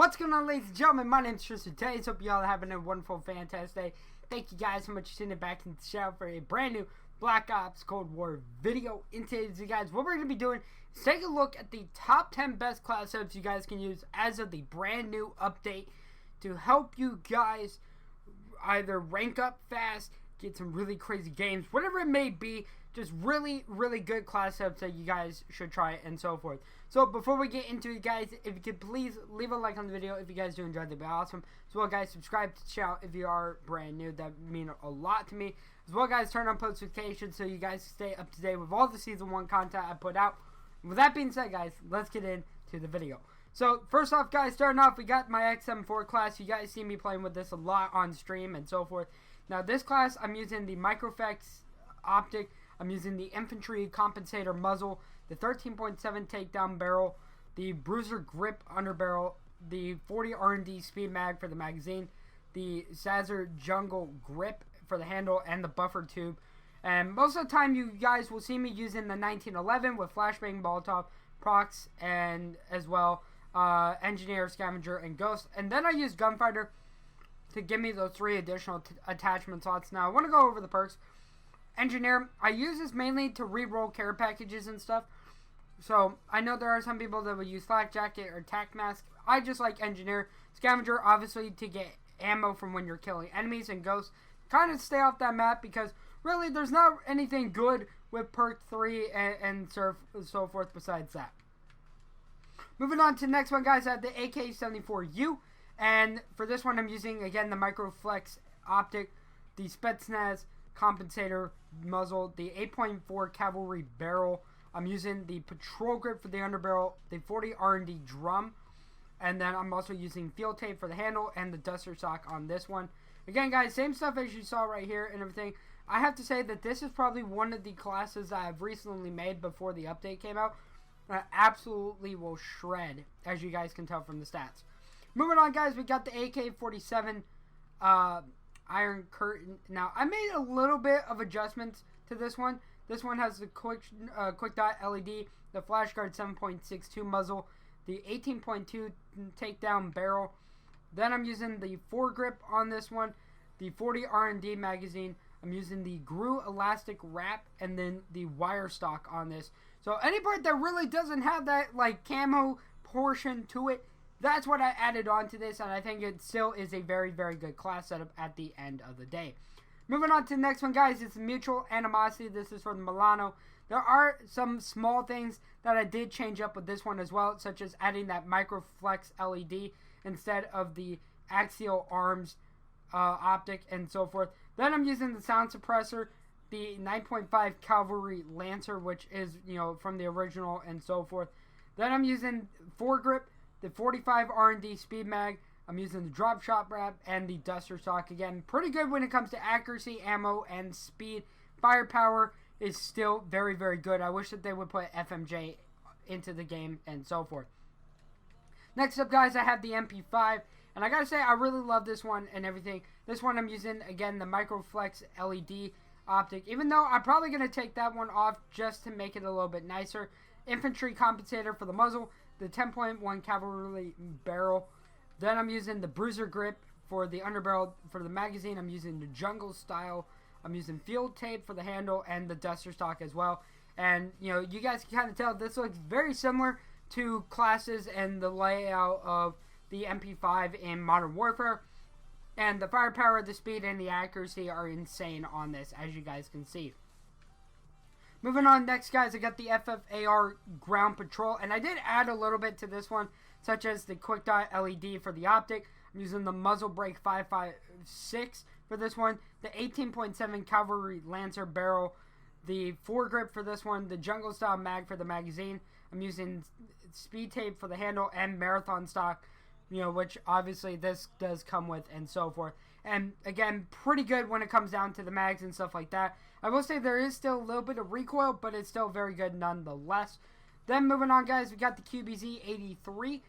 What's going on, ladies and gentlemen? My name is Tristin. TaZe. Hope you all are having a wonderful, fantastic day. Thank you guys so much for tuning back into the show for a brand new Black Ops Cold War video. In today's video, guys, what we're going to be doing is take a look at the top 10 best class setups you guys can use as of the brand new update to help you guys either rank up fast, get some really crazy games, whatever it may be. Just really, really good class setups that you guys should try and so forth. So before we get into it, guys, if you could please leave a like on the video if you guys do enjoy, that'd be awesome. As well, guys, subscribe to the channel if you are brand new. That would mean a lot to me. As well, guys, turn on post notifications so you guys stay up to date with all the Season 1 content I put out. With that being said, guys, let's get into the video. So first off, guys, starting off, we got my XM4 class. You guys see me playing with this a lot on stream and so forth. Now, this class, I'm using the Microflex optic. I'm using the infantry compensator muzzle, the 13.7 takedown barrel, the bruiser grip underbarrel, the 40 R&D speed mag for the magazine, the Sazzer jungle grip for the handle, and the buffer tube. And most of the time, you guys will see me using the 1911 with flashbang, Molotov, procs, and as well engineer, scavenger, and ghost. And then I use Gunfighter to give me those 3 additional attachment slots. Now I want to go over the perks. Engineer, I use this mainly to re-roll care packages and stuff. So, I know there are some people that would use flak jacket or tac mask. I just like Engineer. Scavenger, obviously, to get ammo from when you're killing enemies, and Ghost, kind of stay off that map because really there's not anything good with perk 3 and so forth besides that. Moving on to the next one, guys, I have the AK-74U. And for this one, I'm using, again, the Microflex optic, the Spetsnaz compensator muzzle, the 8.4 cavalry barrel. I'm using the patrol grip for the underbarrel, the 40 R&D drum, and then I'm also using field tape for the handle and the duster stock on this one. Again, guys, same stuff as you saw right here and everything. I have to say that this is probably one of the classes that I've recently made before the update came out. I absolutely will shred, as you guys can tell from the stats. Moving on, guys, we got the AK-47 Iron Curtain. Now, I made a little bit of adjustments to this one. This one has the quick dot LED, the flash guard 7.62 muzzle, the 18.2 takedown barrel. Then I'm using the foregrip on this one, the 40 R&D magazine. I'm using the GRU elastic wrap, and then the wire stock on this. So any part that really doesn't have that like camo portion to it, that's what I added on to this, and I think it still is a very, very good class setup at the end of the day. Moving on to the next one, guys, it's Mutual Animosity. This is for the Milano. There are some small things that I did change up with this one as well, such as adding that Microflex LED instead of the axial arms optic and so forth. Then I'm using the sound suppressor, the 9.5 Cavalry Lancer, which is, you know, from the original and so forth. Then I'm using foregrip, the 45 R&D speed mag. I'm using the drop shot wrap and the duster stock. Again, pretty good when it comes to accuracy, ammo, and speed. Firepower is still very, very good. I wish that they would put FMJ into the game and so forth. Next up, guys, I have the MP5. And I gotta say, I really love this one and everything. This one I'm using, again, the Microflex LED optic. Even though I'm probably going to take that one off just to make it a little bit nicer. Infantry compensator for the muzzle, the 10.1 cavalry barrel. Then I'm using the bruiser grip for the underbarrel for the magazine. I'm using the jungle style. I'm using field tape for the handle and the duster stock as well. And, you know, you guys can kind of tell this looks very similar to classes and the layout of the MP5 in Modern Warfare. And the firepower, the speed, and the accuracy are insane on this, as you guys can see. Moving on next, guys, I got the FFAR Ground Patrol, and I did add a little bit to this one, such as the quick dot LED for the optic. I'm using the muzzle brake 5.56 for this one, the 18.7 Cavalry Lancer barrel, the foregrip for this one, the jungle style mag for the magazine. I'm using speed tape for the handle and marathon stock, you know, which obviously this does come with and so forth. And again, pretty good when it comes down to the mags and stuff like that. I will say there is still a little bit of recoil, but it's still very good nonetheless. Then moving on, guys, we got the QBZ-83.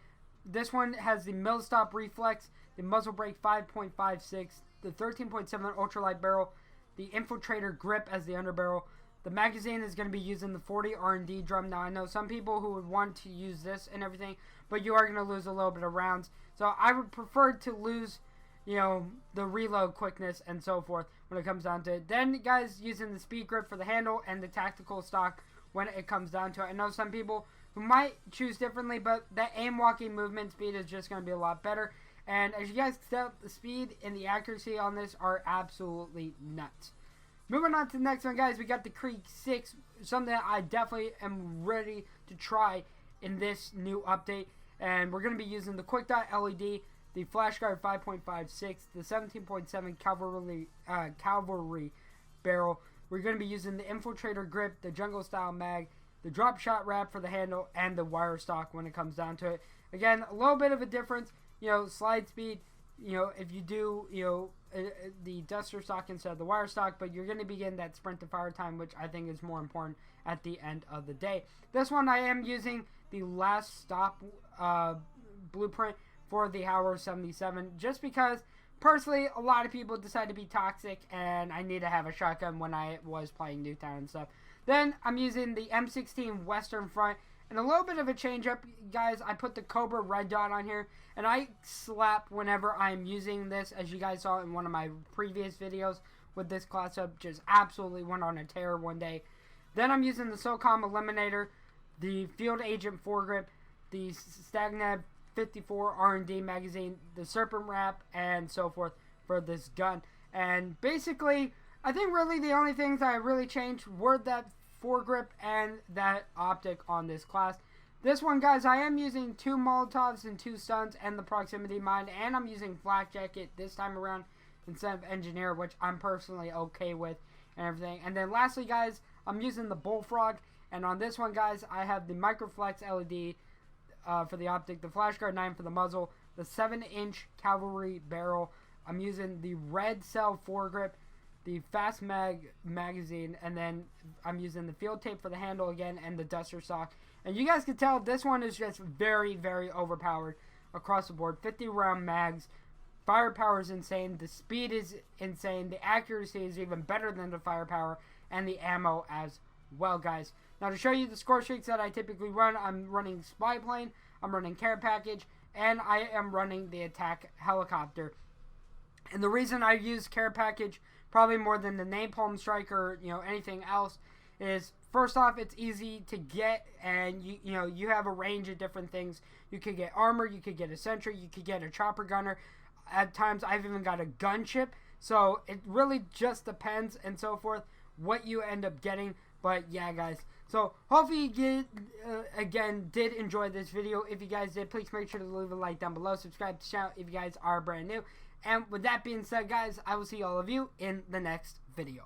This one has the mill stop reflex, the muzzle brake 5.56, the 13.7 ultralight barrel, the infiltrator grip as the underbarrel, The magazine is going to be using the 40 R&D drum. Now, I know some people who would want to use this and everything, but you are going to lose a little bit of rounds. So I would prefer to lose, you know, the reload quickness and so forth when it comes down to it. Then, guys, using the speed grip for the handle and the tactical stock when it comes down to it. I know some people who might choose differently, but the aim walking movement speed is just going to be a lot better. And as you guys can tell, the speed and the accuracy on this are absolutely nuts. Moving on to the next one, guys, we got the Creek 6, something that I definitely am ready to try in this new update. And we're going to be using the Quick Dot LED, the Flash Guard 5.56, the 17.7 cavalry barrel. We're going to be using the Infiltrator grip, the Jungle Style mag, the Drop Shot wrap for the handle, and the wire stock when it comes down to it. Again, a little bit of a difference, you know, slide speed, you know, if you do, you know, the duster stock instead of the wire stock, but you're going to be getting that sprint to fire time, which I think is more important at the end of the day. This one I am using the last stop blueprint for the Howard 77, just because personally a lot of people decide to be toxic and I need to have a shotgun when I was playing Newtown and stuff. Then I'm using the M16 Western Front. And a little bit of a change up, guys, I put the Cobra red dot on here, and I slap whenever I'm using this, as you guys saw in one of my previous videos with this class up, just absolutely went on a tear one day. Then I'm using the SOCOM Eliminator, the Field Agent foregrip, the Stagnav 54 R&D magazine, the Serpent wrap, and so forth for this gun. And basically, I think really the only things I really changed were that foregrip and that optic on this class. This one, guys, I am using 2 Molotovs and 2 stuns and the proximity mine, and I'm using flak jacket this time around instead of engineer, which I'm personally okay with and everything. And then lastly, guys, I'm using the Bullfrog, and on this one, guys, I have the Microflex LED for the optic, the Flash Guard 9 for the muzzle, the 7-inch cavalry barrel. I'm using the red cell foregrip, the Fast Mag magazine, and then I'm using the field tape for the handle again and the duster stock. And you guys can tell this one is just very, very overpowered across the board. 50 round mags, firepower is insane, the speed is insane, the accuracy is even better than the firepower, and the ammo as well, guys. Now to show you the score streaks that I typically run, I'm running Spy Plane, I'm running Care Package, and I am running the Attack Helicopter. And the reason I use Care Package probably more than the Napalm Strike or, you know, anything else is, first off, it's easy to get, and you know, you have a range of different things. You could get armor, you could get a sentry, you could get a chopper gunner. At times I've even got a gunship. So it really just depends and so forth what you end up getting. But yeah, guys, so hopefully you did enjoy this video. If you guys did, please make sure to leave a like down below, subscribe to the channel if you guys are brand new. And with that being said, guys, I will see all of you in the next video.